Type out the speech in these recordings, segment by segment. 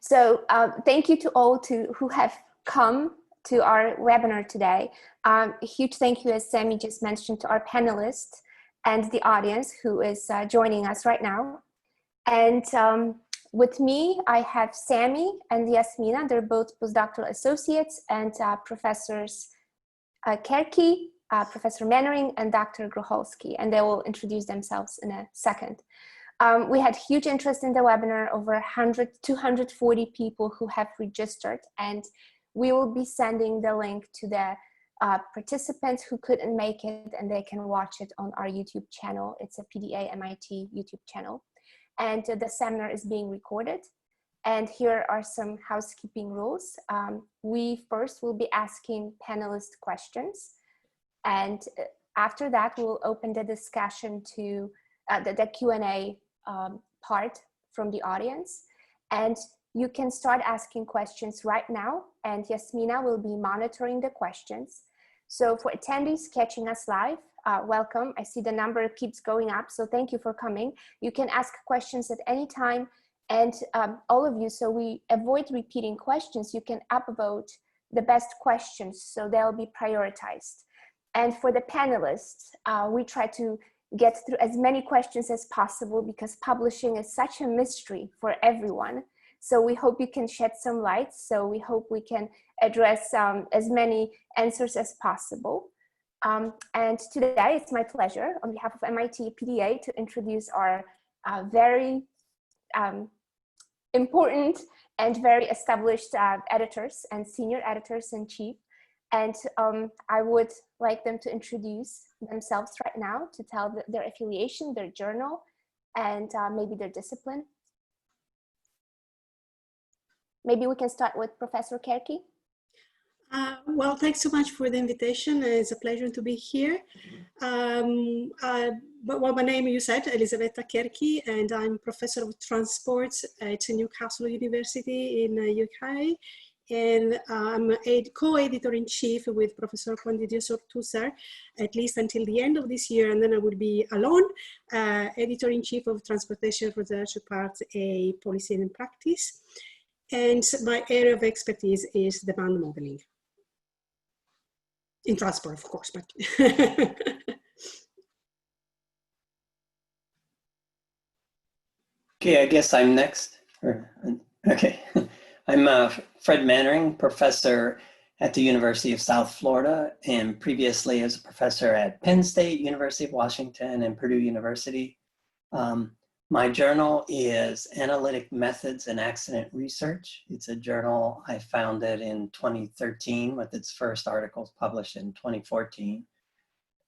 So thank you to all who have come to our webinar today. A huge thank you, as Sammy just mentioned, to our panelists and the audience who is joining us right now. And with me, I have Sammy and Yasmina. They're both postdoctoral associates and Professors Kerki, Professor Mannering, and Dr. Groholski, and they will introduce themselves in a second. We had huge interest in the webinar, over 240 people who have registered, and we will be sending the link to the participants who couldn't make it, and they can watch it on our YouTube channel. It's a PDA MIT YouTube channel, and the seminar is being recorded. And here are some housekeeping rules. We first will be asking panelist questions, and after that we'll open the discussion to the Q&A part from the audience, and you can start asking questions right now, and Yasmina will be monitoring the questions. So for attendees catching us live, welcome. I see the number keeps going up, so thank you for coming. You can ask questions at any time, and all of you, so we avoid repeating questions, you can upvote the best questions, so they'll be prioritized. And for the panelists, we try to get through as many questions as possible because publishing is such a mystery for everyone. So we hope you can shed some light. So we hope we can address as many answers as possible. And today it's my pleasure on behalf of MIT PDA to introduce our very important and very established editors and senior editors-in-chief. And I would like them to introduce themselves right now, to tell their affiliation, their journal, and maybe their discipline. Maybe we can start with Professor Kerki. Well, thanks so much for the invitation. It's a pleasure to be here. But my name, you said, Elisabetta Kerki, and I'm Professor of Transport at Newcastle University in the UK. And I'm a co-editor-in-chief with Professor Juan Didier Sortúzar, at least until the end of this year, and then I will be alone, editor-in-chief of Transportation Research Part A, Policy and Practice. And my area of expertise is demand modeling. In transport, of course, but. Okay, I guess I'm next. Okay. I'm Fred Mannering, professor at the University of South Florida, and previously as a professor at Penn State, University of Washington, and Purdue University. My journal is Analytic Methods in Accident Research. It's a journal I founded in 2013 with its first articles published in 2014.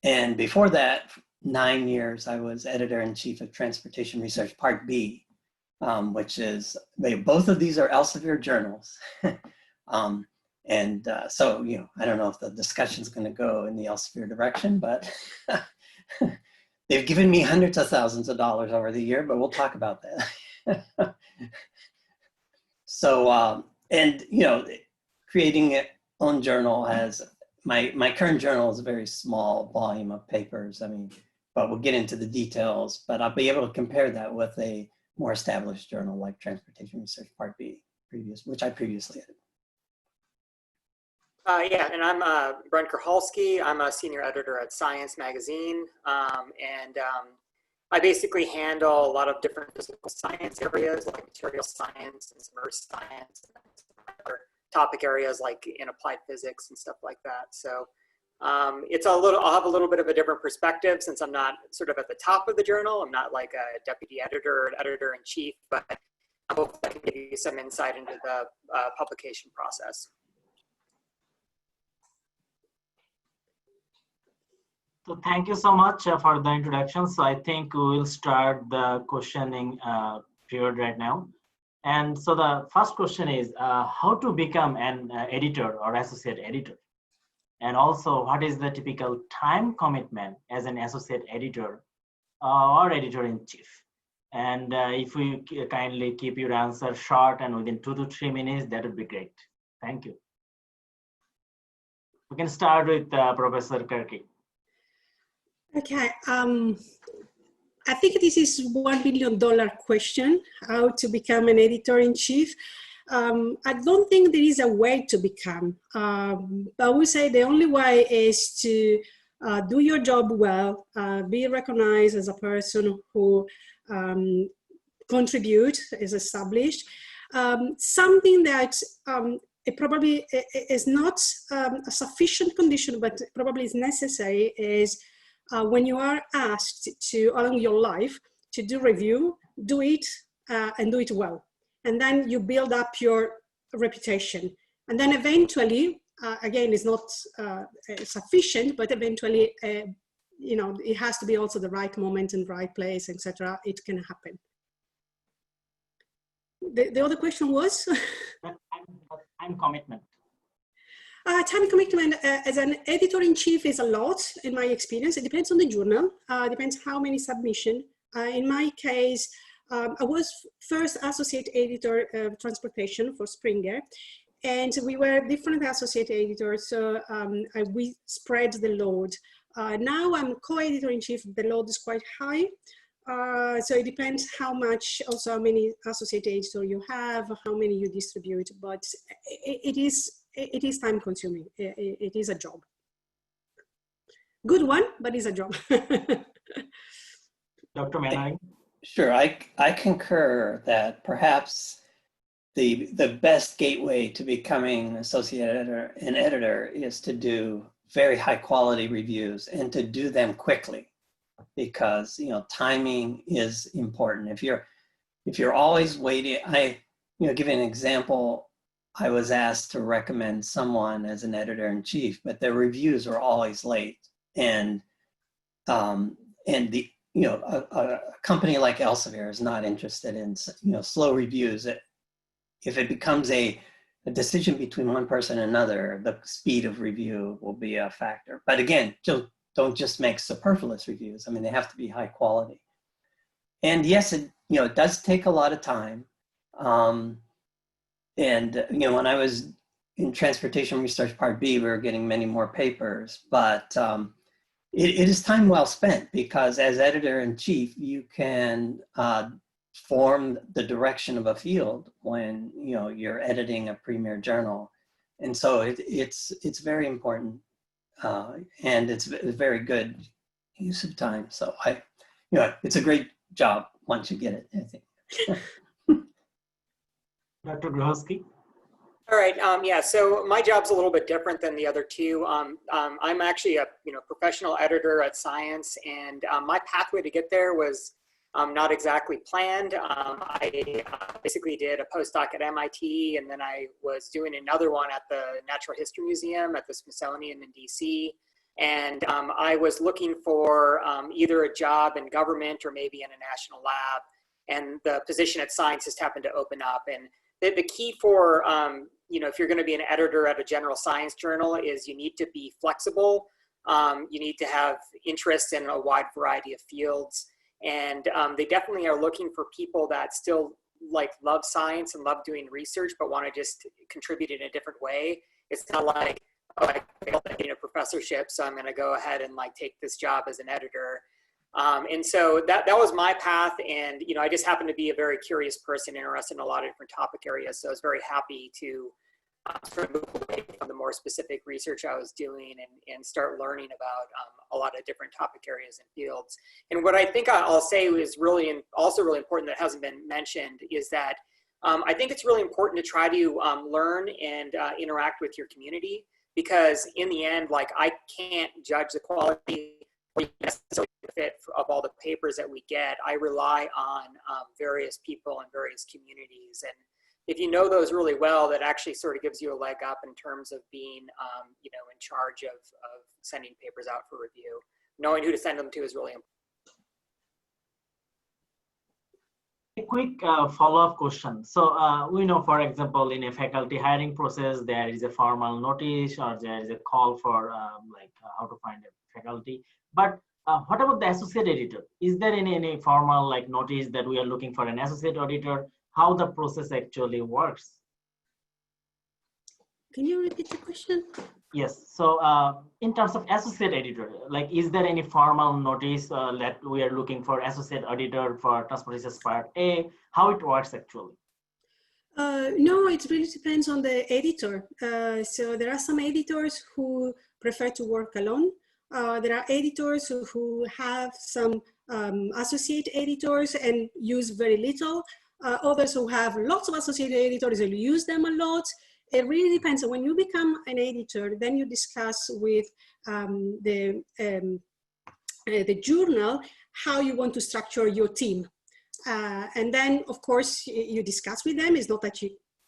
And before that, 9 years, I was editor-in-chief of Transportation Research Part B, which is, both of these are Elsevier journals. So, you know, I don't know if the discussion's going to go in the Elsevier direction, but they've given me hundreds of thousands of dollars over the year, but we'll talk about that. So, and, you know, creating your own journal has, my current journal is a very small volume of papers. I mean, but we'll get into the details, but I'll be able to compare that with a more established journal like Transportation Research Part B, which I previously edited. Yeah, and I'm Brent Groholski. I'm a senior editor at Science Magazine, and I basically handle a lot of different physical science areas like material science and some earth science, and some other topic areas like in applied physics and stuff like that. So it's I'll have a little bit of a different perspective since I'm not sort of at the top of the journal. I'm not like a deputy editor or an editor-in-chief, but I hope I can give you some insight into the publication process. So thank you so much for the introduction. So I think we will start the questioning period right now. And so the first question is how to become an editor or associate editor? And also, what is the typical time commitment as an associate editor or editor-in-chief? And if we kindly keep your answer short and within 2 to 3 minutes, that would be great. Thank you. We can start with Professor Kerki. Okay, I think this is $1 million question, how to become an editor-in-chief. I don't think there is a way to become. I would say the only way is to do your job well, be recognized as a person who contribute, is established. Something that it probably is not a sufficient condition, but probably is necessary, is when you are asked to, along your life, to do review, do it and do it well. And then you build up your reputation. And then eventually, again, it's not sufficient, but eventually, you know, it has to be also the right moment and right place, etc. It can happen. The other question was? Time commitment. Time commitment as an editor-in-chief is a lot, in my experience. It depends on the journal. Depends how many submissions. In my case, I was first associate editor of transportation for Springer, and we were different associate editors, so we spread the load. Now I'm co-editor-in-chief. The load is quite high. So it depends how much, also how many associate editors you have, how many you distribute, but it is time consuming. It is a job. Good one, but it's a job. Dr. Manning? Sure, I concur that perhaps the best gateway to becoming an associate editor and editor is to do very high quality reviews and to do them quickly, because timing is important. If you're always waiting, give you an example. I was asked to recommend someone as an editor-in-chief, but their reviews are always late, and the a company like Elsevier is not interested in slow reviews. If it becomes a decision between one person and another, the speed of review will be a factor. But again, don't just make superfluous reviews. I mean, they have to be high quality. And yes, it does take a lot of time. When I was in Transportation Research Part B, we were getting many more papers, but it is time well spent, because as editor-in-chief, you can form the direction of a field when you're editing a premier journal, and so it's very important, and it's a very good use of time. So it's a great job once you get it, I think. Dr. Grohowski? All right. Yeah. So my job's a little bit different than the other two. I'm actually a professional editor at Science, and my pathway to get there was not exactly planned. I basically did a postdoc at MIT, and then I was doing another one at the Natural History Museum at the Smithsonian in DC. And I was looking for either a job in government or maybe in a national lab. And the position at Science just happened to open up. And the key for, if you're going to be an editor at a general science journal, is you need to be flexible. You need to have interest in a wide variety of fields. And they definitely are looking for people that still love science and love doing research, but want to just contribute in a different way. It's not like, oh, I failed at getting a professorship, so I'm going to go ahead and take this job as an editor. And so that was my path. And, I just happened to be a very curious person, interested in a lot of different topic areas. So I was very happy to sort of move away from the more specific research I was doing and start learning about a lot of different topic areas and fields. And what I think I'll say is also really important that hasn't been mentioned is that I think it's really important to try to learn and interact with your community, because in the end, I can't judge the quality or necessarily the fit of all the papers that we get. I rely on various people and various communities. And if you know those really well, that actually sort of gives you a leg up in terms of being, in charge of sending papers out for review. Knowing who to send them to is really important. A quick follow-up question. So we know, for example, in a faculty hiring process, there is a formal notice or there is a call for how to find a faculty. But what about the associate editor? Is there any formal notice that we are looking for an associate editor? How the process actually works? Can you repeat the question? Yes. So in terms of associate editor, is there any formal notice that we are looking for associate editor for Transport Research Part A? How it works actually? No, it really depends on the editor. So there are some editors who prefer to work alone. There are editors who have some associate editors and use very little. Others who have lots of associate editors and use them a lot. It really depends. So when you become an editor, then you discuss with the journal how you want to structure your team. And then, of course, you discuss with them. It's not that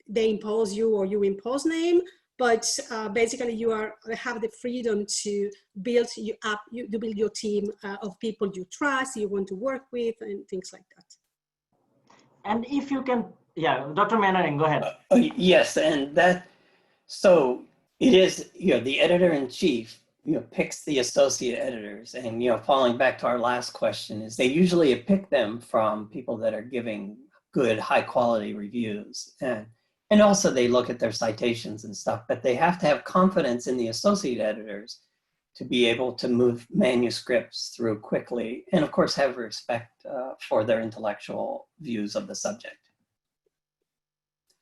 they impose you or you impose them, but basically you have the freedom to build build your team of people you trust, you want to work with, and things like that. And if you can, yeah, Dr. Mannering, go ahead. Yes, and so it is, the editor-in-chief, picks the associate editors, and, falling back to our last question, is they usually pick them from people that are giving good, high-quality reviews. And also they look at their citations and stuff, but they have to have confidence in the associate editors to be able to move manuscripts through quickly, and of course have respect for their intellectual views of the subject.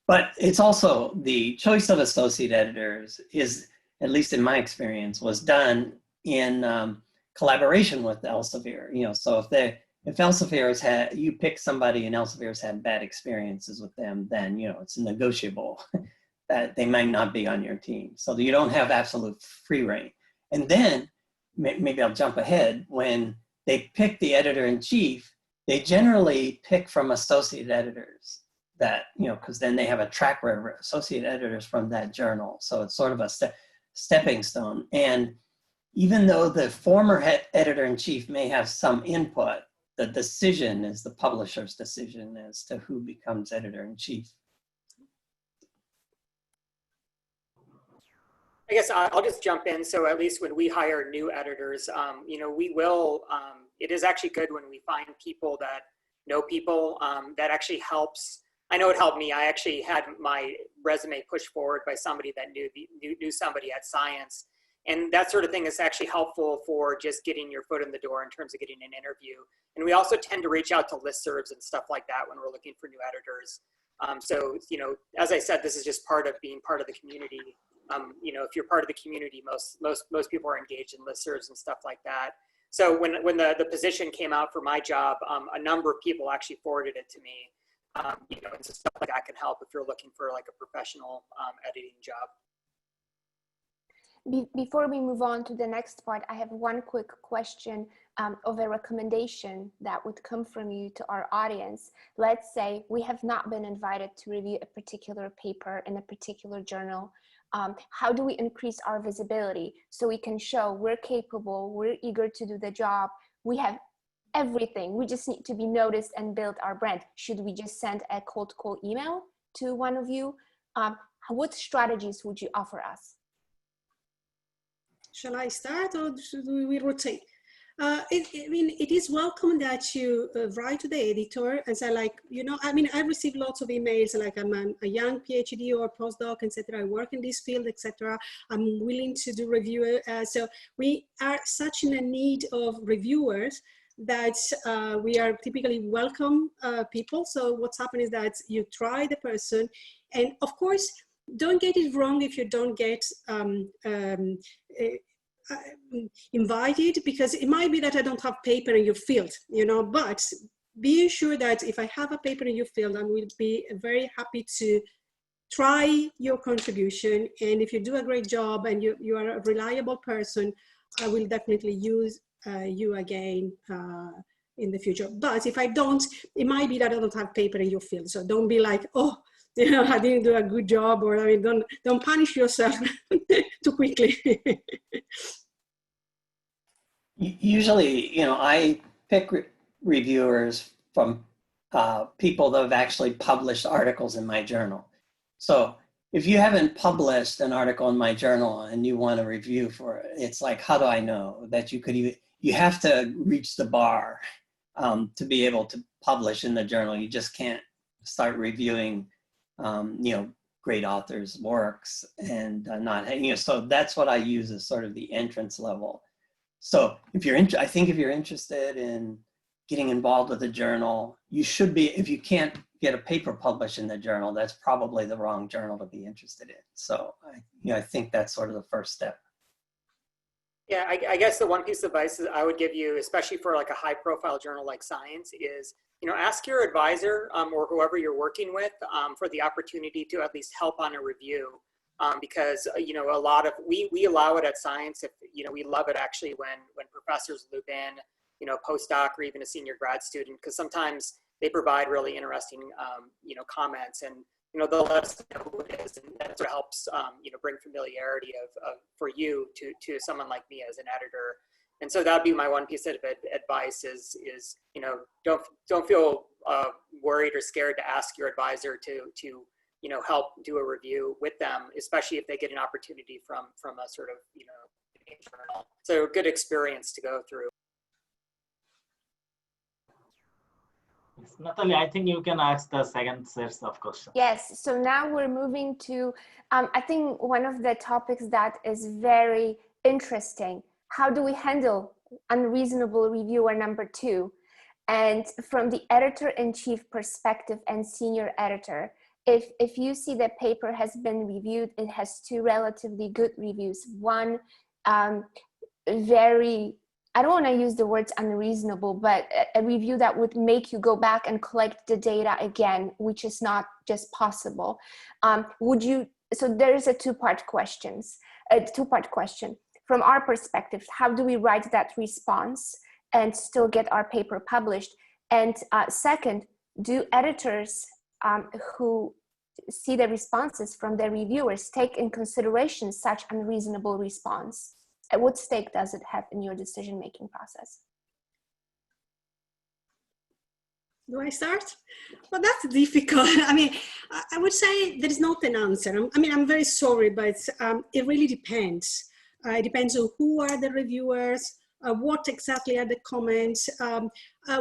But it's also, the choice of associate editors is, at least in my experience, was done in collaboration with Elsevier. So if Elsevier's you pick somebody and Elsevier's had bad experiences with them, then it's negotiable that they might not be on your team. So you don't have absolute free reign. And then, maybe I'll jump ahead, when they pick the editor-in-chief, they generally pick from associate editors that, because then they have a track record, associate editors from that journal. So it's sort of a stepping stone. And even though the former editor-in-chief may have some input, the decision is the publisher's decision as to who becomes editor-in-chief. I guess I'll just jump in. So at least when we hire new editors, we will, it is actually good when we find people that know people. That actually helps. I know it helped me. I actually had my resume pushed forward by somebody that knew somebody at Science. And that sort of thing is actually helpful for just getting your foot in the door in terms of getting an interview. And we also tend to reach out to listservs and stuff like that when we're looking for new editors. So, as I said, this is just part of being part of the community. If you're part of the community, most people are engaged in listservs and stuff like that. So when the position came out for my job, a number of people actually forwarded it to me. And so stuff like that can help if you're looking for like a professional editing job. Before we move on to the next part, I have one quick question of a recommendation that would come from you to our audience. Let's say we have not been invited to review a particular paper in a particular journal. How do we increase our visibility so we can show we're capable, we're eager to do the job, we have everything, we just need to be noticed and build our brand? Should we just send a cold call email to one of you? What strategies would you offer us? Shall I start or should we rotate? It is welcome that you write to the editor and say, like, I receive lots of emails, like I'm a young PhD or postdoc, etc. I work in this field, etc. I'm willing to do review. So we are such in a need of reviewers that we are typically welcome people. So what's happened is that you try the person, and of course, don't get it wrong if you don't get invited, because it might be that I don't have paper in your field, but be sure that if I have a paper in your field, I will be very happy to try your contribution. And if you do a great job and you are a reliable person, I will definitely use you again in the future. But if I don't, it might be that I don't have paper in your field. So don't be like, oh, I didn't do a good job, or don't punish yourself too quickly. Usually, I pick reviewers from people that have actually published articles in my journal. So if you haven't published an article in my journal and you want a review for it, it's like, how do I know that you could even, you have to reach the bar to be able to publish in the journal. You just can't start reviewing great authors' works and not, so that's what I use as sort of the entrance level. So if you're I think if you're interested in getting involved with a journal, you should be, if you can't get a paper published in the journal, that's probably the wrong journal to be interested in. So I think that's sort of the first step. Yeah, I guess the one piece of advice that I would give you, especially for like a high profile journal like Science, is, ask your advisor or whoever you're working with for the opportunity to at least help on a review. Because, a lot of, we allow it at Science, if, we love it actually when professors loop in, postdoc or even a senior grad student, because sometimes they provide really interesting, comments, and, they'll let us know who it is, and that sort of helps, bring familiarity of for you to someone like me as an editor. And so that'd be my one piece of advice is don't feel worried or scared to ask your advisor to help do a review with them, especially if they get an opportunity from a sort of journal. So a good experience to go through. Natalie, I think you can ask the second set of questions. Yes, so now we're moving to, I think one of the topics that is very interesting. How do we handle unreasonable reviewer number 2? And from the editor-in-chief perspective and senior editor, if you see the paper has been reviewed, it has 2 relatively good reviews. One, very, I don't want to use the words unreasonable, but a review that would make you go back and collect the data again, which is not just possible. So there is a two-part question. From our perspective, how do we write that response and still get our paper published? And second, do editors who see the responses from their reviewers take in consideration such unreasonable response? At what stake does it have in your decision-making process? Do I start? Well, that's difficult. I mean, I would say there is not an answer. I'm very sorry, but it really depends. It depends on who are the reviewers, what exactly are the comments.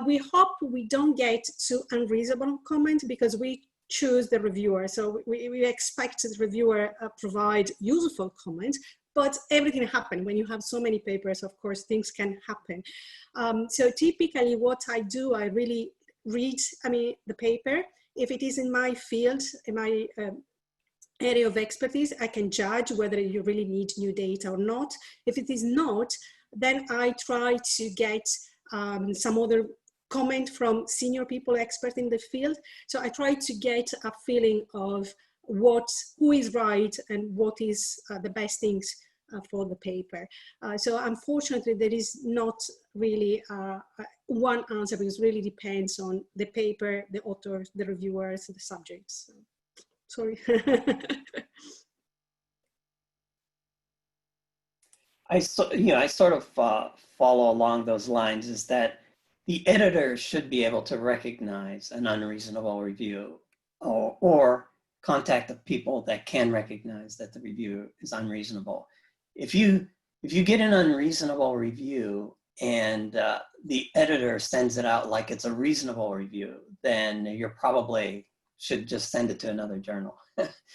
We hope we don't get to unreasonable comments because we choose the reviewer. So we expect the reviewer provide useful comments, but everything happens. When you have so many papers, of course, things can happen. So typically what I do, I really read, the paper. If it is in my field, in my area of expertise, I can judge whether you really need new data or not. If it is not, then I try to get some other comment from senior people, expert in the field. So I try to get a feeling of who is right and what is the best things for the paper. So unfortunately, there is not really one answer, because it really depends on the paper, the authors, the reviewers, the subjects. Sorry. I sort of follow along those lines, is that the editor should be able to recognize an unreasonable review or contact the people that can recognize that the review is unreasonable. If you get an unreasonable review and the editor sends it out like it's a reasonable review, then you probably should just send it to another journal,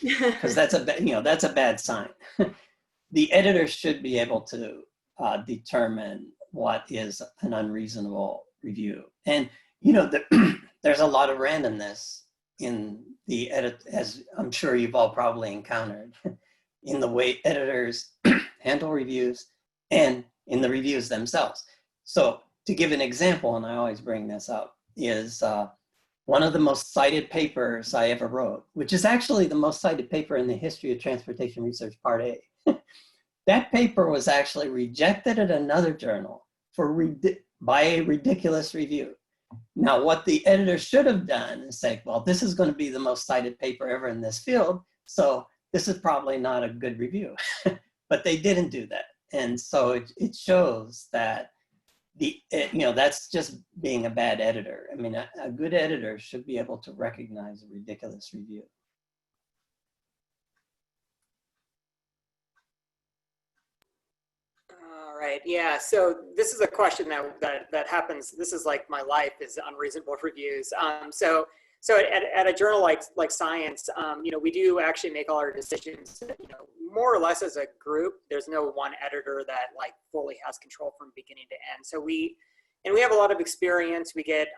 because that's a bad sign. The editor should be able to determine what is an unreasonable review. And there's a lot of randomness in the edit, as I'm sure you've all probably encountered, in the way editors handle reviews and in the reviews themselves. So to give an example, and I always bring this up, is one of the most cited papers I ever wrote, which is actually the most cited paper in the history of transportation research, part A. That paper was actually rejected at another journal by a ridiculous review. Now, what the editor should have done is say, well, this is going to be the most cited paper ever in this field, so this is probably not a good review. But they didn't do that. And so it shows that that's just being a bad editor. I mean, a good editor should be able to recognize a ridiculous review. All right, yeah, so this is a question that happens. This is like my life, is unreasonable reviews. So at a journal like Science, we do actually make all our decisions, more or less as a group. There's no one editor that like fully has control from beginning to end. So we And we have a lot of experience. We get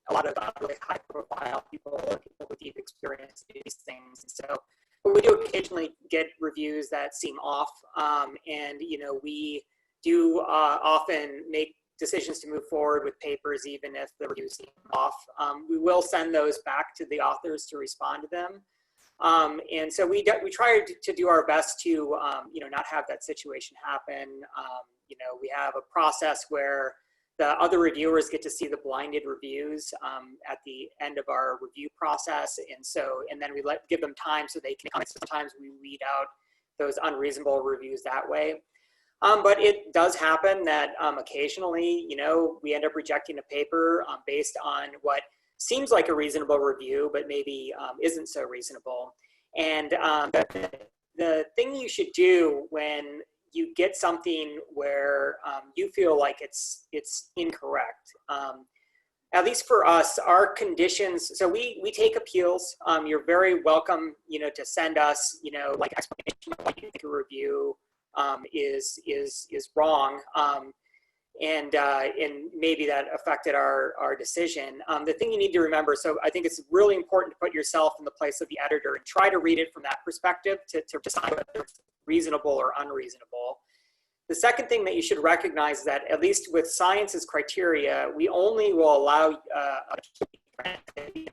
a lot of really high profile people with deep experience in these things. And so we do occasionally get reviews that seem off. And, you know, we do often make decisions to move forward with papers, even if the reviews seem off. We will send those back to the authors to respond to them. And so we try to do our best to, you know, not have that situation happen. You know, we have a process where the other reviewers get to see the blinded reviews at the end of our review process. And so, and then we give them time so they can comment. Sometimes we weed out those unreasonable reviews that way. But it does happen that occasionally, you know, we end up rejecting a paper based on what seems like a reasonable review, but maybe isn't so reasonable. And the thing you should do when you get something where you feel like it's incorrect, at least for us, our conditions, so we take appeals. You're very welcome, you know, to send us, you know, like explanation of why you think a review is wrong. And maybe that affected our decision. The thing you need to remember, so I think it's really important to put yourself in the place of the editor and try to read it from that perspective to decide whether it's reasonable or unreasonable. The second thing that you should recognize is that, at least with science's criteria, we only will allow the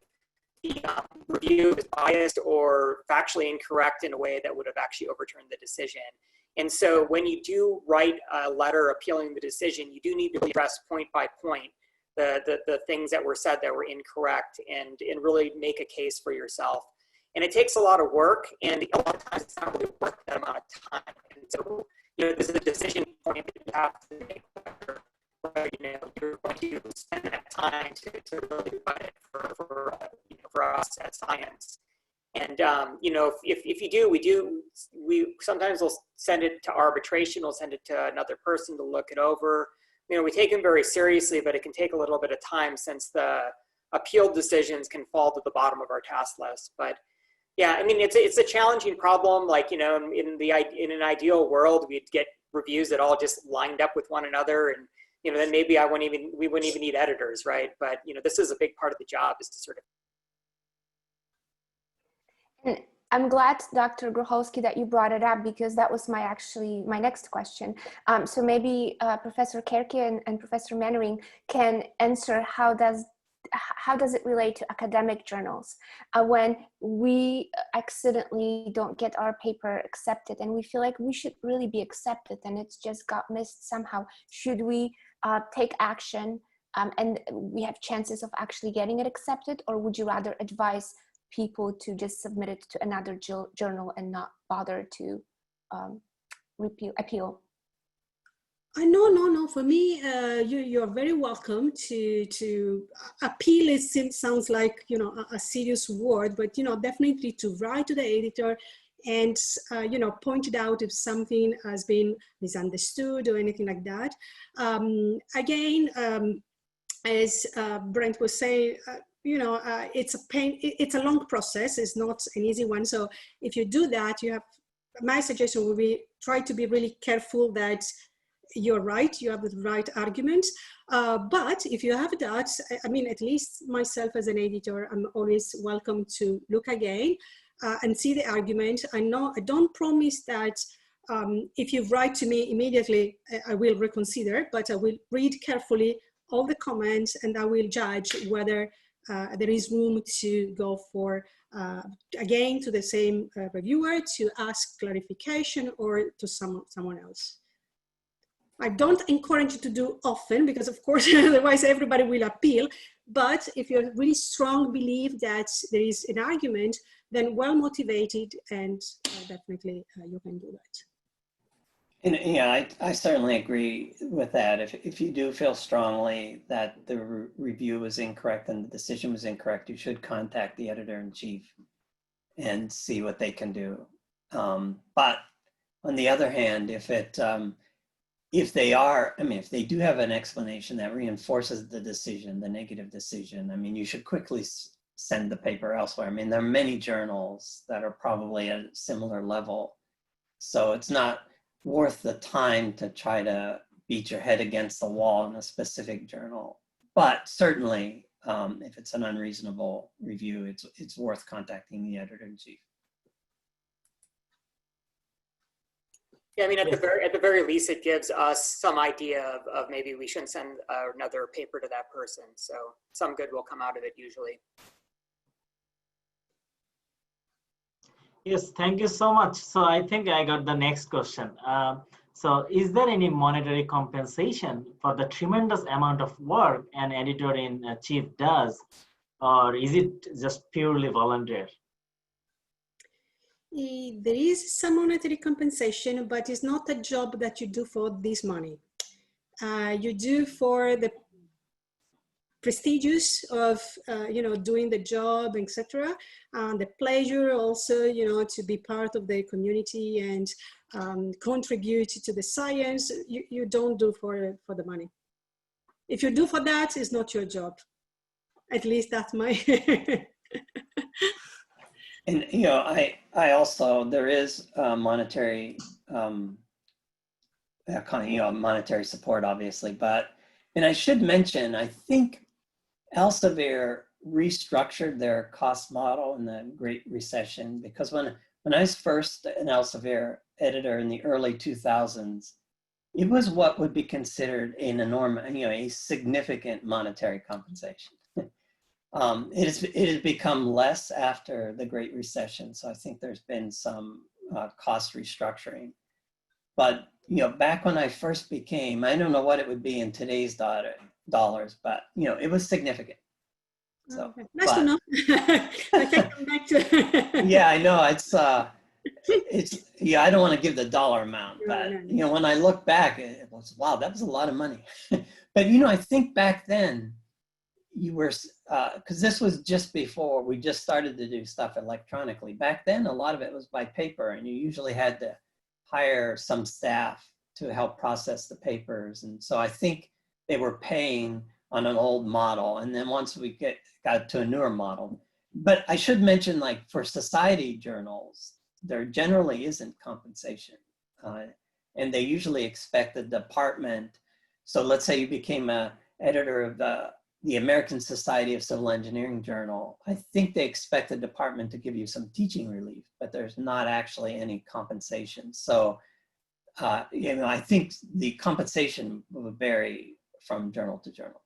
review is biased or factually incorrect in a way that would have actually overturned the decision. And so when you do write a letter appealing the decision, you do need to address point by point the things that were said that were incorrect and really make a case for yourself. And it takes a lot of work, and a lot of times it's not really worth that amount of time. And so, you know, this is a decision point that you have to make where, you know, you're going to spend that time to really write it for you know, for us at Science. And, you know, if you do, we sometimes will send it to arbitration, we'll send it to another person to look it over. You know, we take them very seriously, but it can take a little bit of time since the appealed decisions can fall to the bottom of our task list. But yeah, I mean, it's a challenging problem. Like, you know, in an ideal world, we'd get reviews that all just lined up with one another, and, you know, then maybe we wouldn't even need editors, right? But, you know, this is a big part of the job, is to sort of. And I'm glad, Dr. Groholski, that you brought it up, because that was my next question. So maybe Professor Kerke and Professor Mannering can answer how does it relate to academic journals when we accidentally don't get our paper accepted and we feel like we should really be accepted and it's just got missed somehow. Should we take action and we have chances of actually getting it accepted, or would you rather advise people to just submit it to another journal and not bother to appeal? No. For me, you're very welcome to appeal. It sounds like, you know, a serious word, but, you know, definitely to write to the editor and, you know, point it out if something has been misunderstood or anything like that. Again, as Brent was saying, you know, it's a pain. It's a long process. It's not an easy one. So if you do that, my suggestion would be try to be really careful that you're right, you have the right argument. But if you have that, I mean, at least myself as an editor, I'm always welcome to look again and see the argument. I don't promise that if you write to me immediately, I will reconsider, but I will read carefully all the comments and I will judge whether there is room to go for, again, to the same reviewer to ask clarification or to someone else. I don't encourage you to do often because, of course, otherwise everybody will appeal. But if you really strong believe that there is an argument, then well motivated, and definitely you can do that. And yeah, I certainly agree with that. If you do feel strongly that the review was incorrect and the decision was incorrect, you should contact the editor-in-chief and see what they can do. But on the other hand, if they do have an explanation that reinforces the decision, the negative decision, I mean, you should quickly send the paper elsewhere. I mean, there are many journals that are probably at a similar level. So it's not worth the time to try to beat your head against the wall in a specific journal. But certainly, if it's an unreasonable review, it's worth contacting the editor-in-chief. Yeah, I mean, at the very least, it gives us some idea of maybe we shouldn't send another paper to that person. So some good will come out of it usually. Yes, thank you so much. So I think I got the next question. So is there any monetary compensation for the tremendous amount of work an editor-in-chief does, or is it just purely volunteer? There is some monetary compensation, but it's not a job that you do for this money. You do for the prestigious of doing the job, etc. And the pleasure also, to be part of the community and contribute to the science. You don't do for the money. If you do for that, it's not your job. At least that's my. And I also, there is monetary monetary support, obviously, and I should mention, I think Elsevier restructured their cost model in the Great Recession, because when I was first an Elsevier editor in the early 2000s, it was what would be considered an enormous, a significant monetary compensation. It has become less after the Great Recession, so I think there's been some cost restructuring. But back when I first became, I don't know what it would be in today's dollars, but it was significant. So okay. Nice to know. I can come back to. Yeah, I know it's I don't want to give the dollar amount, but when I look back, it was, wow, that was a lot of money. But I think back then you were because this was just before we just started to do stuff electronically. Back then, a lot of it was by paper, and you usually had to hire some staff to help process the papers. And so I think they were paying on an old model. And then once we got to a newer model, but I should mention, like for society journals, there generally isn't compensation. And they usually expect the department. So let's say you became an editor of the American Society of Civil Engineering Journal. I think they expect the department to give you some teaching relief, but there's not actually any compensation. So, I think the compensation will vary from journal to journal.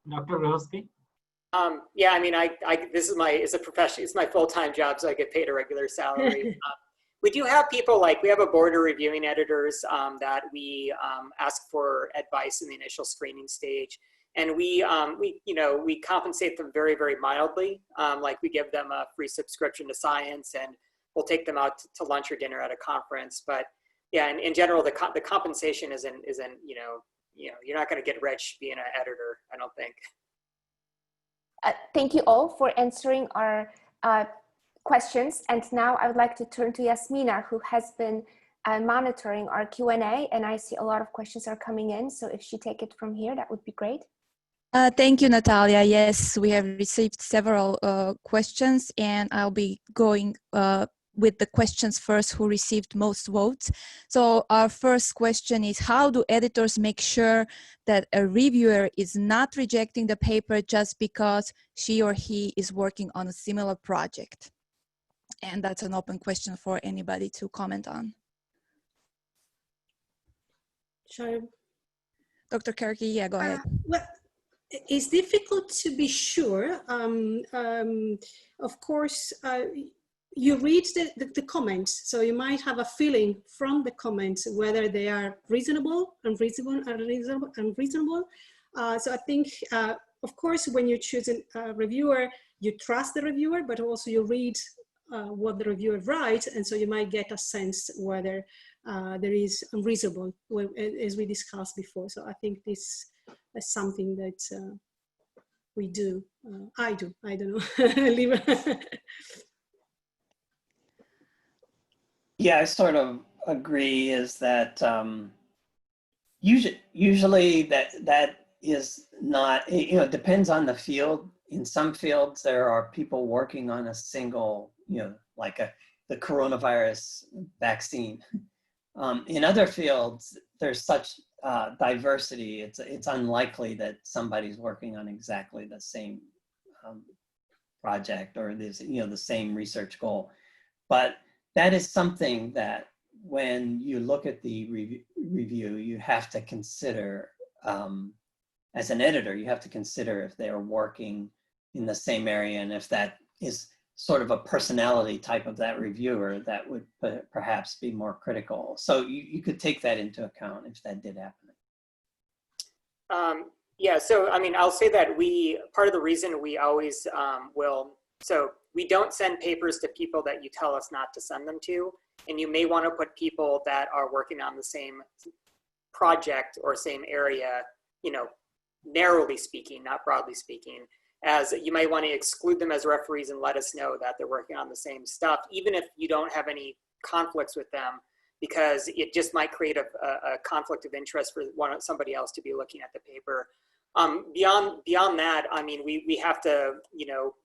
Dr. Rohowski? Yeah, I mean, this is it's a profession, it's my full-time job, so I get paid a regular salary. We do have people, like we have a board of reviewing editors that we ask for advice in the initial screening stage. And we compensate them very, very mildly. Like we give them a free subscription to Science, and we'll take them out to lunch or dinner at a conference. But yeah, in general, the compensation isn't you're not going to get rich being an editor, I don't think. Thank you all for answering our questions. And now I would like to turn to Yasmina, who has been monitoring our Q&A, and I see a lot of questions are coming in. So if she take it from here, that would be great. Thank you, Natalia. Yes, we have received several questions, and I'll be going with the questions first who received most votes. So our first question is, how do editors make sure that a reviewer is not rejecting the paper just because she or he is working on a similar project? And that's an open question for anybody to comment on. Sure. Dr. Kerke, yeah, go ahead. Well, it's difficult to be sure. Of course, you read the comments, so you might have a feeling from the comments whether they are reasonable, unreasonable. So I think, of course, when you choose a reviewer, you trust the reviewer, but also you read what the reviewer writes, and so you might get a sense whether there is unreasonable, as we discussed before. So I think this is something that we do. I do. I don't know. Yeah, I sort of agree. Is that usually that is not. It depends on the field. In some fields, there are people working on a single, like the coronavirus vaccine. In other fields, there's such diversity, it's unlikely that somebody's working on exactly the same project or this, the same research goal. But that is something that when you look at the review, you have to consider, as an editor, you have to consider if they're working in the same area and if that is sort of a personality type of that reviewer that would perhaps be more critical. So you could take that into account if that did happen. Yeah, so I mean, I'll say that part of the reason we always so we don't send papers to people that you tell us not to send them to, and you may want to put people that are working on the same project or same area, narrowly speaking, not broadly speaking, as you might want to exclude them as referees and let us know that they're working on the same stuff, even if you don't have any conflicts with them, because it just might create a conflict of interest for somebody else to be looking at the paper. Beyond that, I mean, we have to,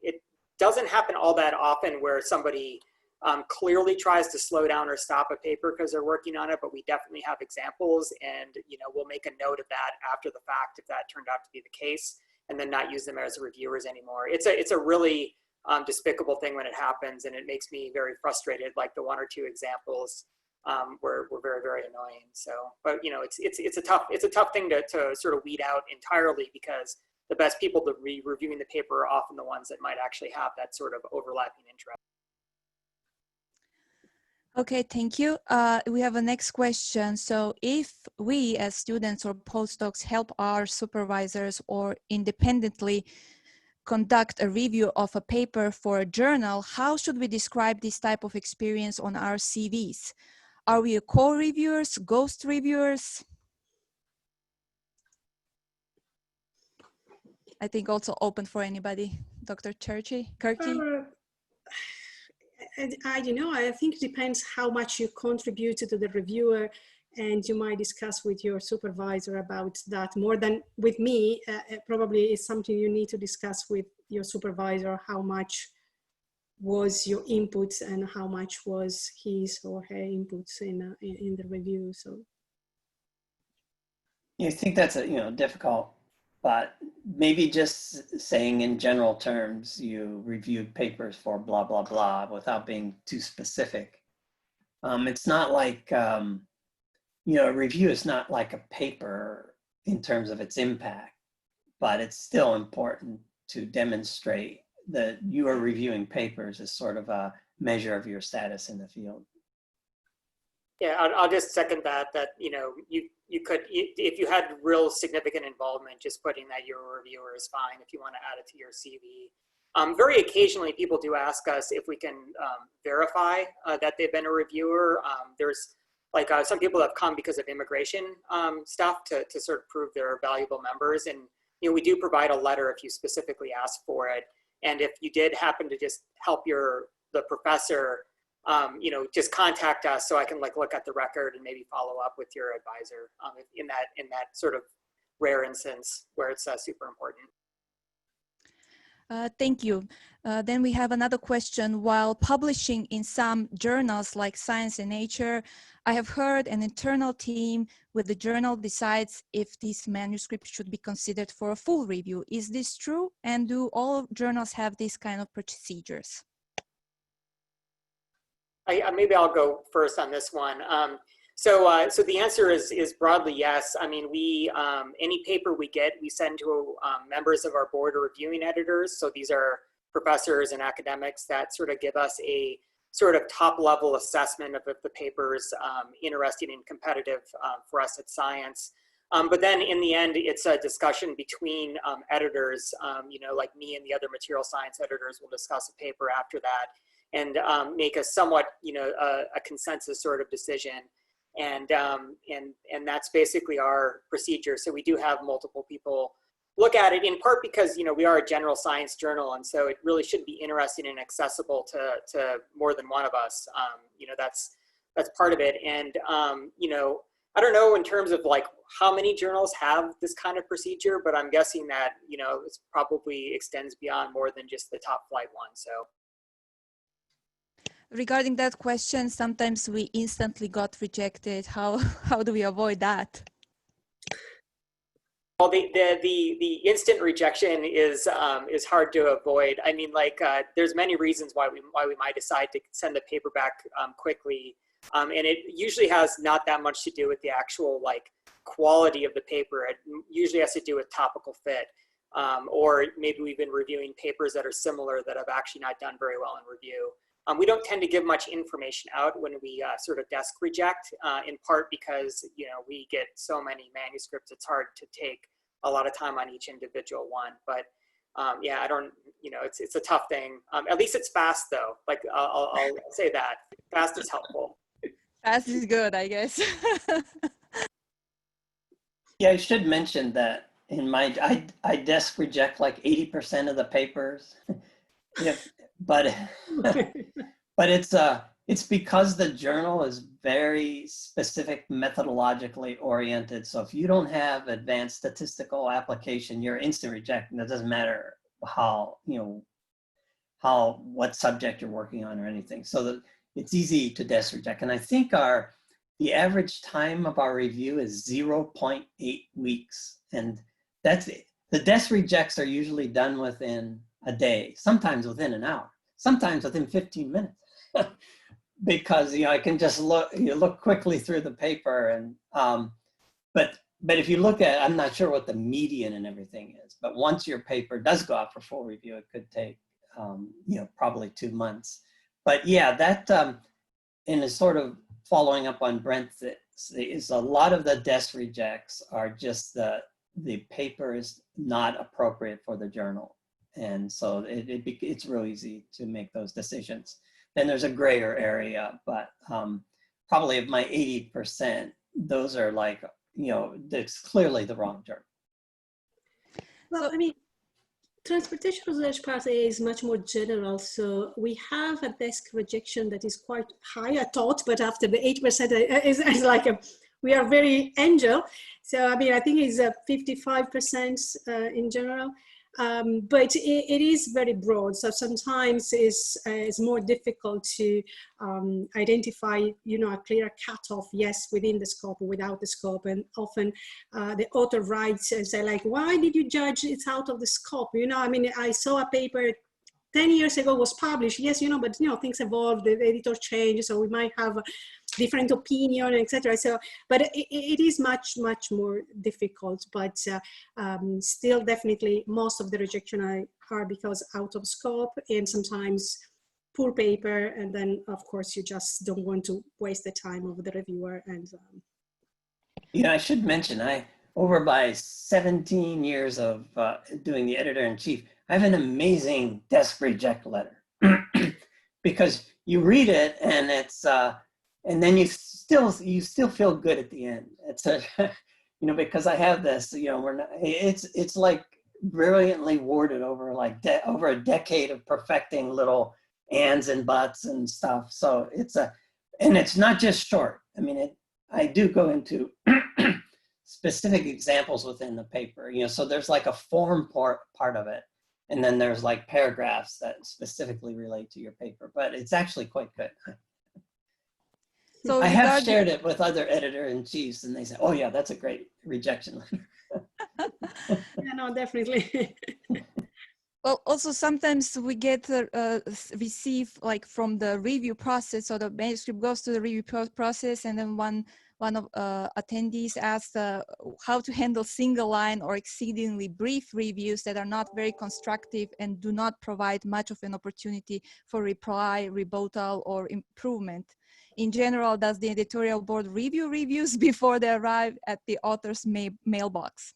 it doesn't happen all that often where somebody clearly tries to slow down or stop a paper because they're working on it, but we definitely have examples, and we'll make a note of that after the fact if that turned out to be the case, and then not use them as reviewers anymore. It's a really despicable thing when it happens, and it makes me very frustrated. Like the one or two examples were very, very annoying. So, but it's a tough thing to sort of weed out entirely, because the best people to be reviewing the paper are often the ones that might actually have that sort of overlapping interest. Okay, thank you. We have a next question. So if we as students or postdocs help our supervisors or independently conduct a review of a paper for a journal, how should we describe this type of experience on our CVs? Are we co-reviewers, ghost reviewers? I think also open for anybody. Dr. Kirky? I think it depends how much you contribute to the reviewer, and you might discuss with your supervisor about that more than with me. Probably it's something you need to discuss with your supervisor, how much was your inputs and how much was his or her inputs in the review. So I think that's difficult, but maybe just saying in general terms, you reviewed papers for blah, blah, blah, without being too specific. It's not like, a review is not like a paper in terms of its impact, but it's still important to demonstrate that you are reviewing papers as sort of a measure of your status in the field. Yeah, I'll just second that you could, if you had real significant involvement, just putting that you're a reviewer is fine if you want to add it to your CV. Very occasionally, people do ask us if we can verify that they've been a reviewer. There's like some people have come because of immigration stuff to sort of prove they're valuable members. And we do provide a letter if you specifically ask for it. And if you did happen to just help the professor, just contact us so I can look at the record and maybe follow up with your advisor in that sort of rare instance where it's super important. Thank you. Then we have another question. While publishing in some journals like Science and Nature, I have heard an internal team with the journal decides if this manuscript should be considered for a full review. Is this true? And do all journals have these kind of procedures? Maybe I'll go first on this one. So the answer is broadly yes. I mean, any paper we get, we send to members of our board or reviewing editors. So these are professors and academics that sort of give us a sort of top level assessment of if the paper's interesting and competitive for us at Science. But then in the end, it's a discussion between editors, like me and the other material science editors will discuss a paper after that and make a somewhat, a consensus sort of decision. And that's basically our procedure. So we do have multiple people look at it, in part because we are a general science journal, and so it really should be interesting and accessible to more than one of us. That's part of it. And I don't know in terms of how many journals have this kind of procedure, but I'm guessing that it probably extends beyond more than just the top flight one. So. regarding that question, sometimes we instantly got rejected. How do we avoid that? Well, the instant rejection is hard to avoid. I mean, like there's many reasons why we might decide to send the paper back quickly, and it usually has not that much to do with the actual like quality of the paper. It usually has to do with topical fit, or maybe we've been reviewing papers that are similar that have actually not done very well in review. We don't tend to give much information out when we sort of desk reject, in part because, you know, we get so many manuscripts, it's hard to take a lot of time on each individual one. But yeah, I don't, you know, it's a tough thing. At least it's fast though. Like I'll say that. Fast is helpful. Fast is good, I guess. Yeah, I should mention that in my, I desk reject like 80% of the papers. But it's because the journal is very specific, methodologically oriented. So if you don't have advanced statistical application, you're instant reject, and it doesn't matter how, you know, what subject you're working on or anything. So that it's easy to desk reject. And I think the average time of our review is 0.8 weeks, and that's it. The desk rejects are usually done within a day, sometimes within an hour, sometimes within 15 minutes, because, you know, I can just look quickly through the paper. And but if you look at, I'm not sure what the median and everything is, but once your paper does go out for full review, it could take you know, probably 2 months. But yeah, that and is sort of following up on Brent, is a lot of the desk rejects are just the paper is not appropriate for the journal. And so it's real easy to make those decisions. Then there's a grayer area, but probably of my 80%, those are like, you know, it's clearly the wrong journal. Well, I mean, transportation research part is much more general. So we have a desk rejection that is quite high, I thought, but after the 8% is like we are very angel. So, I mean, I think it's 55% in general. But it is very broad. So sometimes it's more difficult to identify, you know, a clear cutoff, yes, within the scope or without the scope. And often the author writes and say like, why did you judge it's out of the scope? You know, I mean, I saw a paper 10 years ago was published, yes, you know, but, you know, things evolved, the editor changed, so we might have a different opinion, etc. So, but it is much, much more difficult, but still definitely most of the rejection are because out of scope and sometimes poor paper. And then of course you just don't want to waste the time of the reviewer. And Yeah, I should mention, over my 17 years of doing the editor-in-chief, I have an amazing desk reject letter because you read it and it's and then you still feel good at the end. It's a you know, because I have this, you know, it's like brilliantly worded over like over a decade of perfecting little ands and buts and stuff. So and it's not just short. I mean, I do go into specific examples within the paper, you know, so there's like a form part of it. And then there's like paragraphs that specifically relate to your paper, but it's actually quite good. So I have shared it with other editor-in-chiefs and they say, oh yeah, that's a great rejection letter. Yeah, no, definitely. Well, also sometimes we get receive like from the review process, so the manuscript goes to the review process, and then one of attendees asked how to handle single line or exceedingly brief reviews that are not very constructive and do not provide much of an opportunity for reply, rebuttal, or improvement. In general, does the editorial board review reviews before they arrive at the author's mailbox?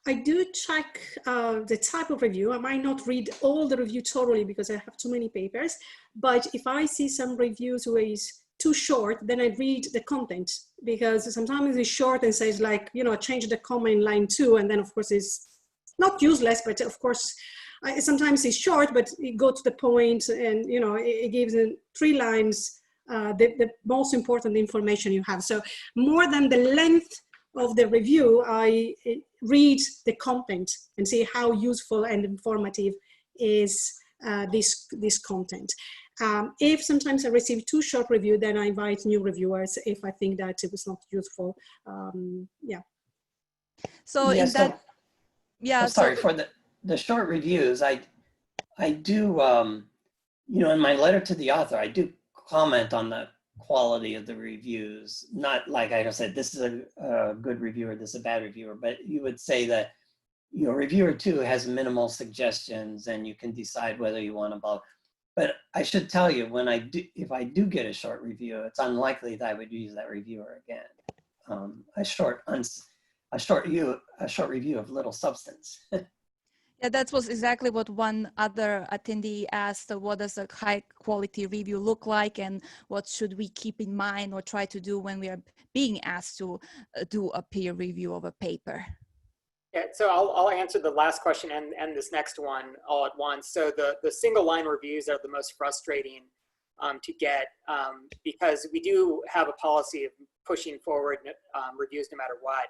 I do check the type of review. I might not read all the review totally because I have too many papers, but if I see some reviews where it's too short, then I read the content, because sometimes it's short and says like, you know, change the comma in line 2, and then of course it's not useless, but of course sometimes it's short, but it goes to the point, and you know, it gives 3 lines the most important information you have. So more than the length of the review, I read the content and see how useful and informative is this content. If sometimes I receive too short review, then I invite new reviewers if I think that it was not useful. Yeah. So yeah, in that, yeah. I'm sorry, for the short reviews, I do, you know, in my letter to the author, I do comment on the quality of the reviews. Not like I said, this is a good review or this is a bad reviewer, but you would say that, you know, reviewer 2 has minimal suggestions and you can decide whether you want to vote. But I should tell you, when if I do get a short review, it's unlikely that I would use that reviewer again. A short review of little substance. Yeah, that was exactly what one other attendee asked. What does a high quality review look like, and what should we keep in mind or try to do when we are being asked to do a peer review of a paper? Yeah, so I'll answer the last question and this next one all at once. So the single line reviews are the most frustrating to get because we do have a policy of pushing forward reviews no matter what.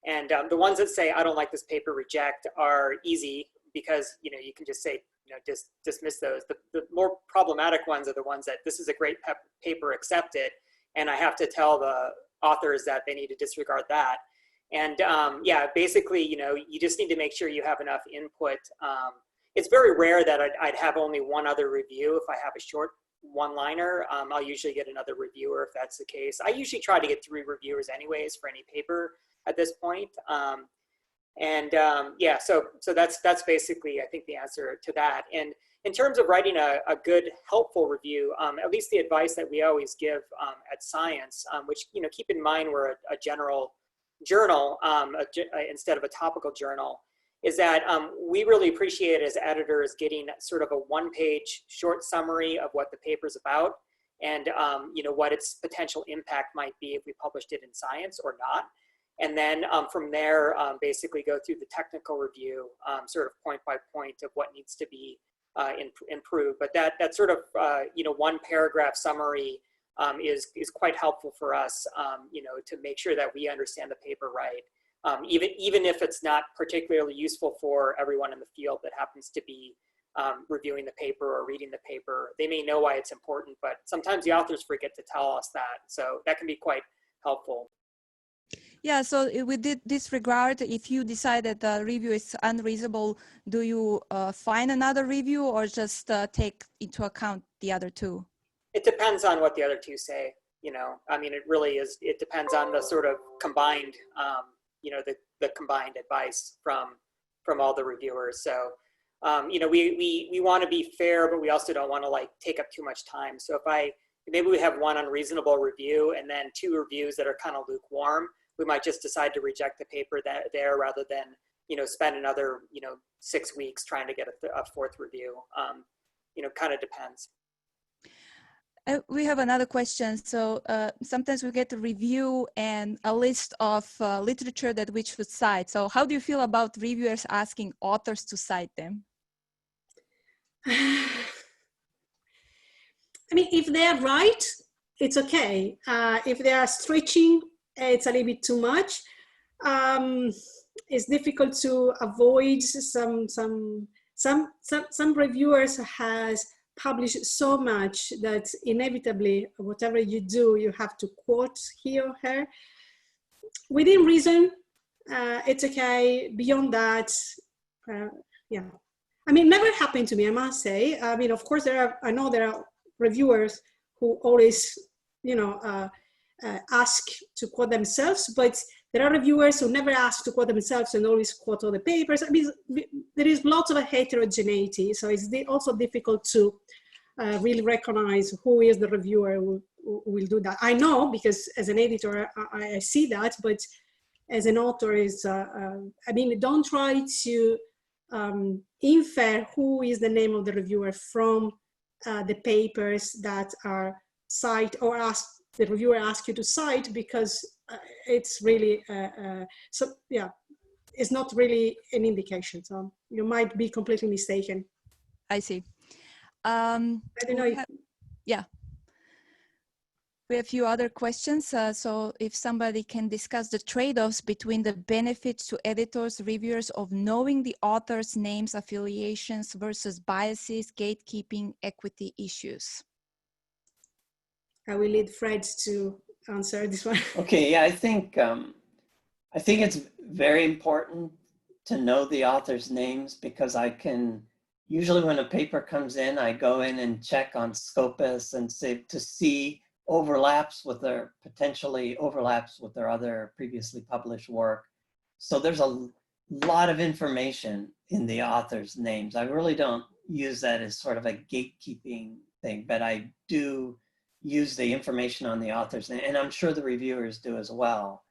And the ones that say, I don't like this paper, reject, are easy because, you know, you can just say, you know, just dismiss those. The more problematic ones are the ones that this is a great paper, accept it. And I have to tell the authors that they need to disregard that. And yeah, basically, you know, you just need to make sure you have enough input. It's very rare that I'd have only one other review. If I have a short one-liner, I'll usually get another reviewer if that's the case. I usually try to get 3 reviewers anyways for any paper at this point. Yeah, so that's basically, I think, the answer to that. And in terms of writing a good, helpful review, at least the advice that we always give at Science, which, you know, keep in mind we're a general journal instead of a topical journal, is that we really appreciate as editors getting sort of a one-page short summary of what the paper's about and you know, what its potential impact might be if we published it in Science or not. And then from there, basically go through the technical review, sort of point by point of what needs to be improved. But that sort of you know, one paragraph summary is quite helpful for us, you know, to make sure that we understand the paper right. Even if it's not particularly useful for everyone in the field that happens to be reviewing the paper or reading the paper, they may know why it's important, but sometimes the authors forget to tell us that. So that can be quite helpful. Yeah, so with this regard, if you decide that the review is unreasonable, do you find another review or just take into account the other 2? It depends on what the other 2 say, you know. I mean, it really is, it depends on the sort of combined, you know, the combined advice from all the reviewers. So, you know, we want to be fair, but we also don't want to like take up too much time. So maybe we have one unreasonable review and then 2 reviews that are kind of lukewarm, we might just decide to reject the paper there rather than, you know, spend another, you know, 6 weeks trying to get a 4th review. You know, kind of depends. We have another question. So sometimes we get a review and a list of literature that we should cite. So how do you feel about reviewers asking authors to cite them? I mean, if they're right, it's okay. If they are stretching, it's a little bit too much. It's difficult to avoid some reviewers has published so much that inevitably, whatever you do, you have to quote here or there. Within reason, it's okay. Beyond that, yeah. I mean, never happened to me, I must say. I mean, of course, I know there are reviewers who always, you know, ask to quote themselves, but there are reviewers who never ask to quote themselves and always quote all the papers. I mean, there is lots of heterogeneity, so it's also difficult to really recognize who is the reviewer who will do that. I know because as an editor, I see that, but as an author, I mean, don't try to infer who is the name of the reviewer from the papers that are cited or the reviewer asks you to cite, because it's really, so yeah, it's not really an indication. So you might be completely mistaken. I see. I don't know. Yeah. We have a few other questions. So if somebody can discuss the trade-offs between the benefits to editors, reviewers of knowing the author's names, affiliations versus biases, gatekeeping, equity issues. I will lead Fred to answer this one. Okay, yeah, I think it's very important to know the author's names, because I can, usually when a paper comes in, I go in and check on Scopus and see potentially overlaps with their other previously published work. So there's a lot of information in the author's names. I really don't use that as sort of a gatekeeping thing, but I do use the information on the author's name, and I'm sure the reviewers do as well,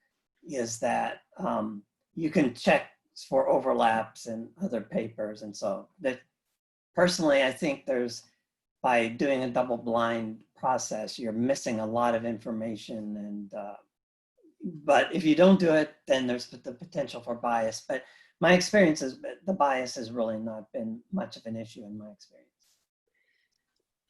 is that you can check for overlaps in other papers. And so that personally, I think by doing a double blind process, you're missing a lot of information. And but if you don't do it, then there's the potential for bias. But my experience is the bias has really not been much of an issue in my experience.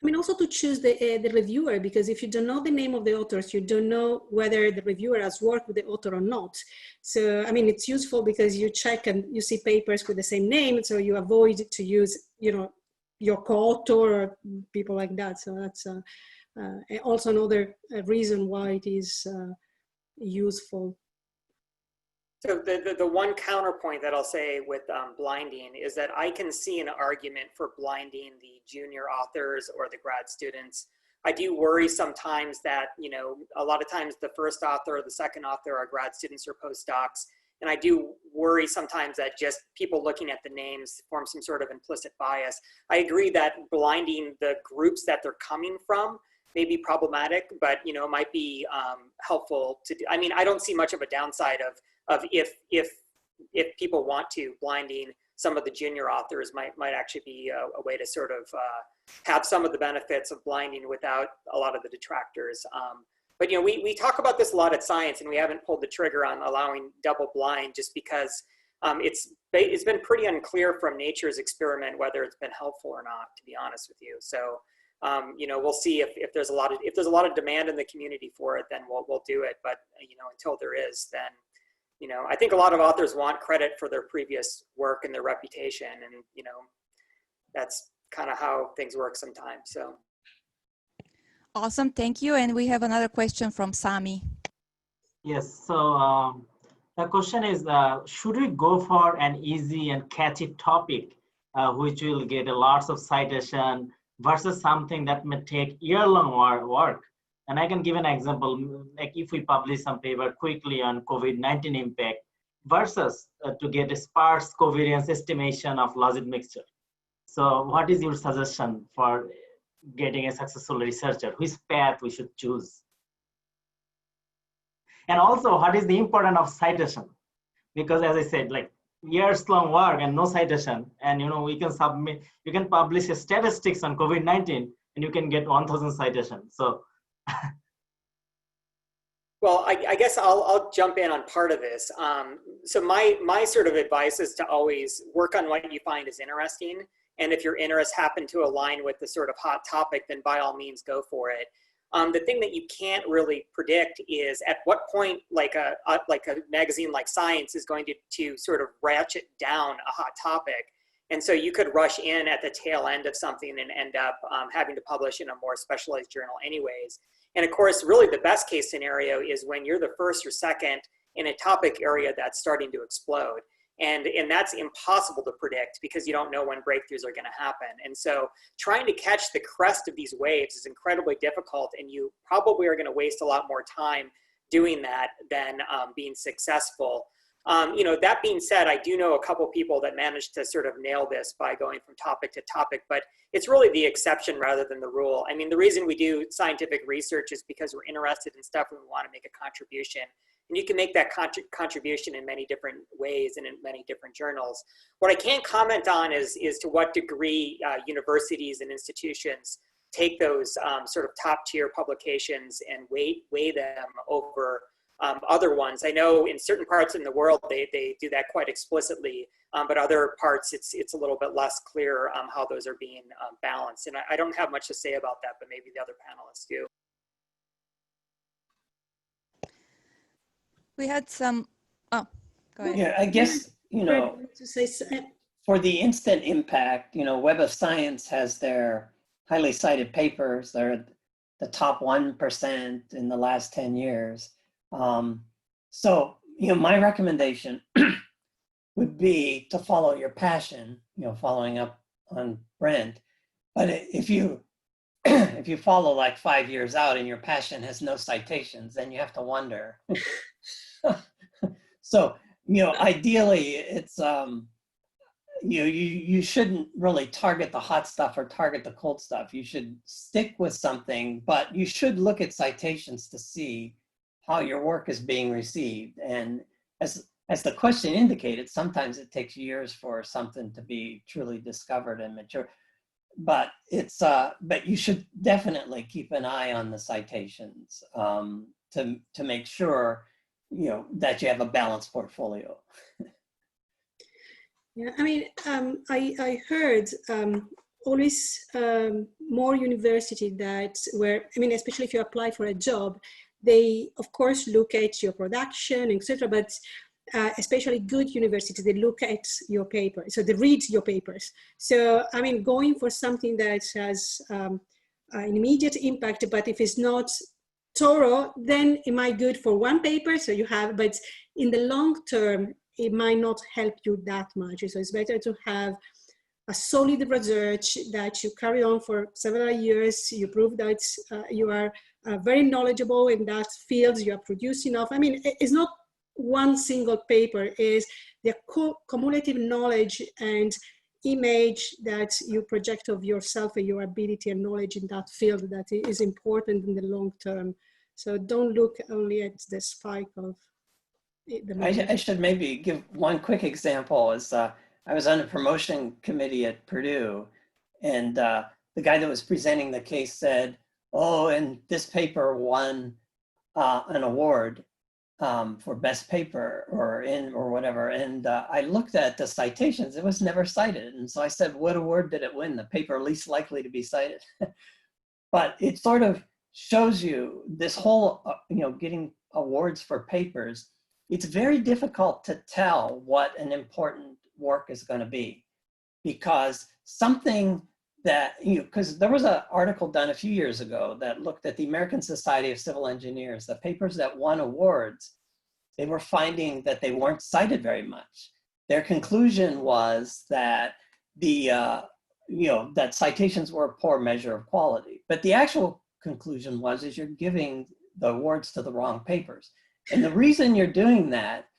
I mean, also to choose the reviewer, because if you don't know the name of the authors, you don't know whether the reviewer has worked with the author or not. So, I mean, it's useful because you check and you see papers with the same name, so you avoid to use, your co-author or people like that. So that's also another reason why it is useful. So the one counterpoint that I'll say with blinding is that I can see an argument for blinding the junior authors or the grad students. I do worry sometimes that, a lot of times the first author or the second author are grad students or postdocs. And I do worry sometimes that just people looking at the names form some sort of implicit bias. I agree that blinding the groups that they're coming from may be problematic, but, it might be helpful to do. I mean, I don't see much of a downside of if people want to, blinding some of the junior authors might actually be a way to sort of have some of the benefits of blinding without a lot of the detractors. But we talk about this a lot at Science, and we haven't pulled the trigger on allowing double blind just because it's been pretty unclear from Nature's experiment whether it's been helpful or not, to be honest with you. So we'll see if there's a lot of demand in the community for it, then we'll do it. But until there is, then I think a lot of authors want credit for their previous work and their reputation, and that's kind of how things work sometimes. So awesome, thank you. And we have another question from Sami. Yes, so the question is, should we go for an easy and catchy topic which will get lots of citation versus something that may take year-long work? And I can give an example, like if we publish some paper quickly on COVID-19 impact versus to get a sparse covariance estimation of logit mixture. So what is your suggestion for getting a successful researcher? Which path we should choose? And also, what is the importance of citation? Because as I said, like years-long work and no citation, and you can publish a statistics on COVID-19 and you can get 1,000 citations. So well, I guess I'll jump in on part of this. So my sort of advice is to always work on what you find is interesting. And if your interests happen to align with the sort of hot topic, then by all means go for it. The thing that you can't really predict is at what point like a magazine like Science is going to sort of ratchet down a hot topic. And so you could rush in at the tail end of something and end up having to publish in a more specialized journal anyways. And of course, really the best case scenario is when you're the first or second in a topic area that's starting to explode. And that's impossible to predict because you don't know when breakthroughs are going to happen. And so trying to catch the crest of these waves is incredibly difficult, and you probably are going to waste a lot more time doing that than being successful. That being said, I do know a couple people that managed to sort of nail this by going from topic to topic, but it's really the exception rather than the rule. I mean, the reason we do scientific research is because we're interested in stuff and we want to make a contribution. And you can make that contribution in many different ways and in many different journals. What I can't comment on is to what degree universities and institutions take those sort of top tier publications and weigh them over other ones. I know in certain parts in the world, they do that quite explicitly, but other parts, it's a little bit less clear how those are being balanced. And I don't have much to say about that, but maybe the other panelists do. We had some, oh, go ahead. Yeah, I guess, To say for the instant impact, Web of Science has their highly cited papers. They're the top 1% in the last 10 years. So, my recommendation would be to follow your passion, following up on Brent. But if you if you follow like 5 years out and your passion has no citations, then you have to wonder. So, ideally it's, you shouldn't really target the hot stuff or target the cold stuff. You should stick with something, but you should look at citations to see how your work is being received. And as the question indicated, sometimes it takes years for something to be truly discovered and mature. But but you should definitely keep an eye on the citations to make sure that you have a balanced portfolio. Yeah, I mean, I heard always more university that where, I mean, especially if you apply for a job, they of course look at your production, etc. But especially good universities, they look at your paper, so they read your papers. So I mean, going for something that has an immediate impact, but if it's not thorough, then it might be good for one paper. So you have, but in the long term, it might not help you that much. So it's better to have a solid research that you carry on for several years. You prove that you are very knowledgeable in that field. You are producing enough. I mean, it's not one single paper, is the cumulative knowledge and image that you project of yourself and your ability and knowledge in that field that is important in the long term. So don't look only at the spike of I should maybe give one quick example. I was on a promotion committee at Purdue, and the guy that was presenting the case said, "Oh, and this paper won an award for best paper or whatever." And I looked at the citations; it was never cited. And so I said, "What award did it win? The paper least likely to be cited." But it sort of shows you this whole, getting awards for papers. It's very difficult to tell what an important work is going to be, because something that, because there was an article done a few years ago that looked at the American Society of Civil Engineers, the papers that won awards, they were finding that they weren't cited very much. Their conclusion was that that citations were a poor measure of quality. But the actual conclusion is you're giving the awards to the wrong papers. And the reason you're doing that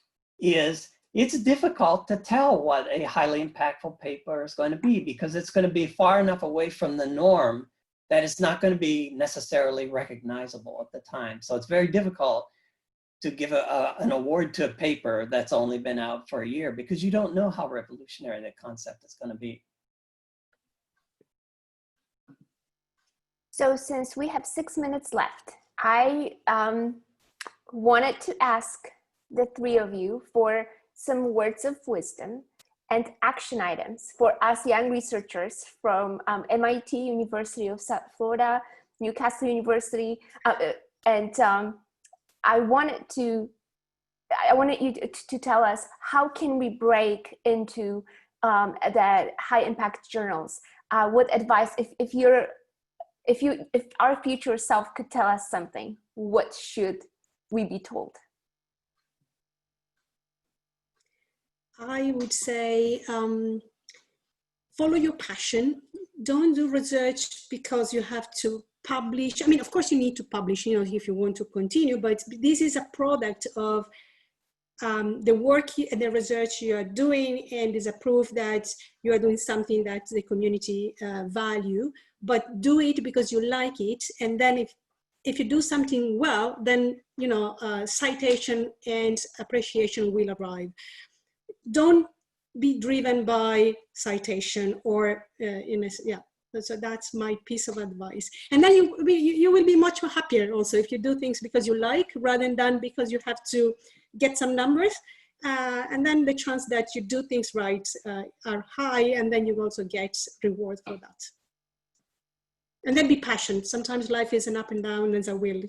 is it's difficult to tell what a highly impactful paper is going to be, because it's going to be far enough away from the norm that it's not going to be necessarily recognizable at the time. So it's very difficult to give an award to a paper that's only been out for a year, because you don't know how revolutionary the concept is going to be. So since we have 6 minutes left, I wanted to ask the three of you for some words of wisdom and action items for us young researchers from MIT, University of South Florida, Newcastle University, and I wanted you to tell us, how can we break into the high impact journals? What advice, if our future self could tell us something, what should we be told? I would say follow your passion. Don't do research because you have to publish. I mean, of course you need to publish, if you want to continue, but this is a product of the work and the research you are doing, and is a proof that you are doing something that the community value. But do it because you like it, and then if you do something well, then citation and appreciation will arrive. Don't be driven by citation or so that's my piece of advice. And then you will be much more happier also if you do things because you like, rather than because you have to get some numbers. And then the chance that you do things right are high, and then you also get reward for that. And then be passionate. Sometimes life is an up and down, as I will,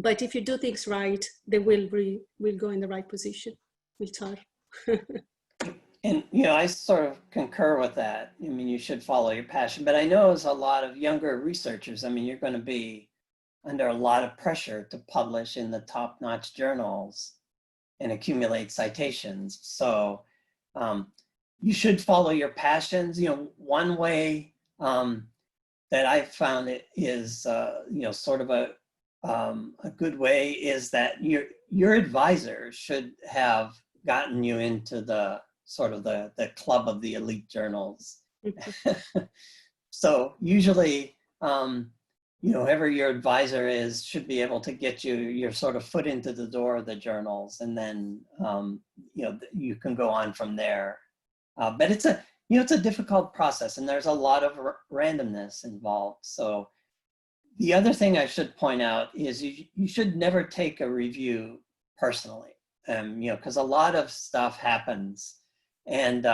But if you do things right, they will go in the right position. We'll tell. And, you know, I sort of concur with that. I mean, you should follow your passion, but I know as a lot of younger researchers, I mean, you're going to be under a lot of pressure to publish in the top-notch journals and accumulate citations. So you should follow your passions. You know, one way that I've found it is, you know, sort of a good way is that your advisor should have gotten you into the sort of the club of the elite journals. So usually, you know, whoever your advisor is should be able to get you your sort of foot into the door of the journals, and then you know, you can go on from there. But it's a, you know, it's a difficult process, and there's a lot of randomness involved. So the other thing I should point out is you should never take a review personally, you know, because a lot of stuff happens, and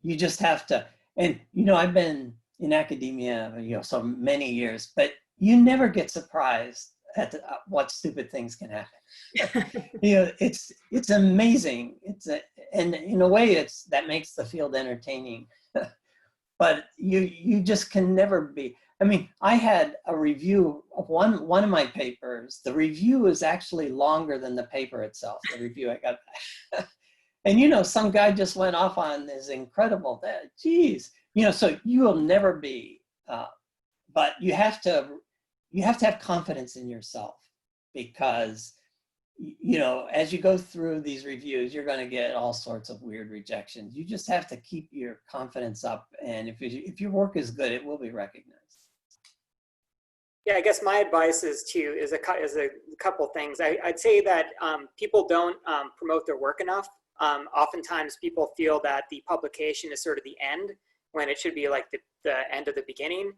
you just have to. And you know, I've been in academia, you know, so many years, but you never get surprised at what stupid things can happen. You know, it's amazing. And in a way, that makes the field entertaining. But you just can never be. I mean, I had a review of one of my papers. The review is actually longer than the paper itself. The review I got, and you know, some guy just went off on this incredible. Geez, you know, so you will never be. But you have to have confidence in yourself, because you know, as you go through these reviews, you're going to get all sorts of weird rejections. You just have to keep your confidence up, and if your work is good, it will be recognized. Yeah, I guess my advice is a couple things. I'd say that people don't promote their work enough. Oftentimes people feel that the publication is sort of the end, when it should be like the end of the beginning.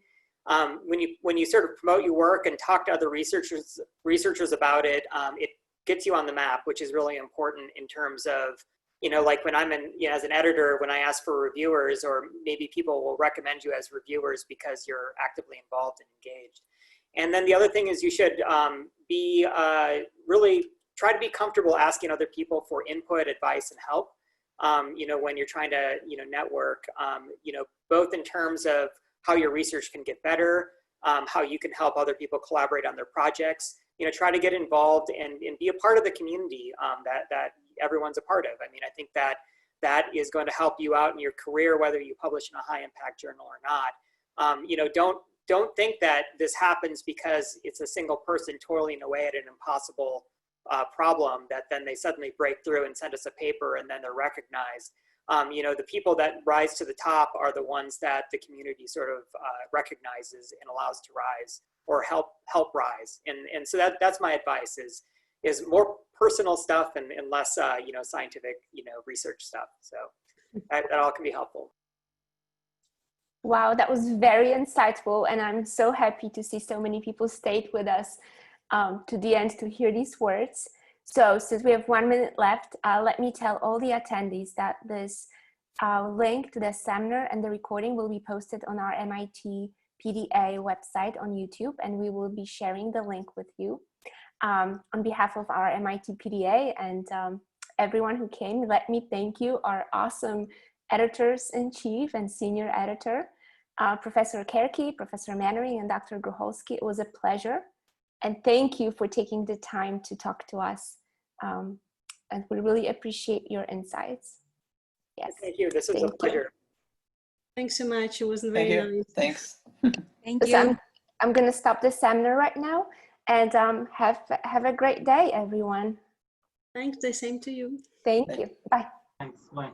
When you sort of promote your work and talk to other researchers about it, it gets you on the map, which is really important in terms of, you know, like when I'm as an editor, when I ask for reviewers, or maybe people will recommend you as reviewers because you're actively involved and engaged. And then the other thing is you should really try to be comfortable asking other people for input, advice, and help. You know, when you're trying to, you know, network, you know, both in terms of how your research can get better, how you can help other people collaborate on their projects. You know, try to get involved and be a part of the community that everyone's a part of. I mean, I think that is going to help you out in your career, whether you publish in a high impact journal or not. You know, don't think that this happens because it's a single person toiling away at an impossible problem that then they suddenly break through and send us a paper and then they're recognized. You know, the people that rise to the top are the ones that the community sort of recognizes and allows to rise, or help rise. And so that's my advice, is more personal stuff and less you know, scientific, you know, research stuff. So that all can be helpful. Wow, that was very insightful, and I'm so happy to see so many people stayed with us to the end to hear these words. So since we have 1 minute left, let me tell all the attendees that this link to the seminar and the recording will be posted on our MIT PDA website on YouTube, and we will be sharing the link with you. On behalf of our MIT PDA and everyone who came, let me thank you, our awesome editors-in-chief and senior editor, Professor Kerke, Professor Mannering, and Dr. Grucholski. It was a pleasure. And thank you for taking the time to talk to us. And we really appreciate your insights. Yes. Thank you. This was a pleasure. Thanks so much. It was very nice. Thanks. Thank you. So I'm going to stop the seminar right now, and have a great day, everyone. Thanks. The same to you. Thank you. Bye. Thanks. Bye.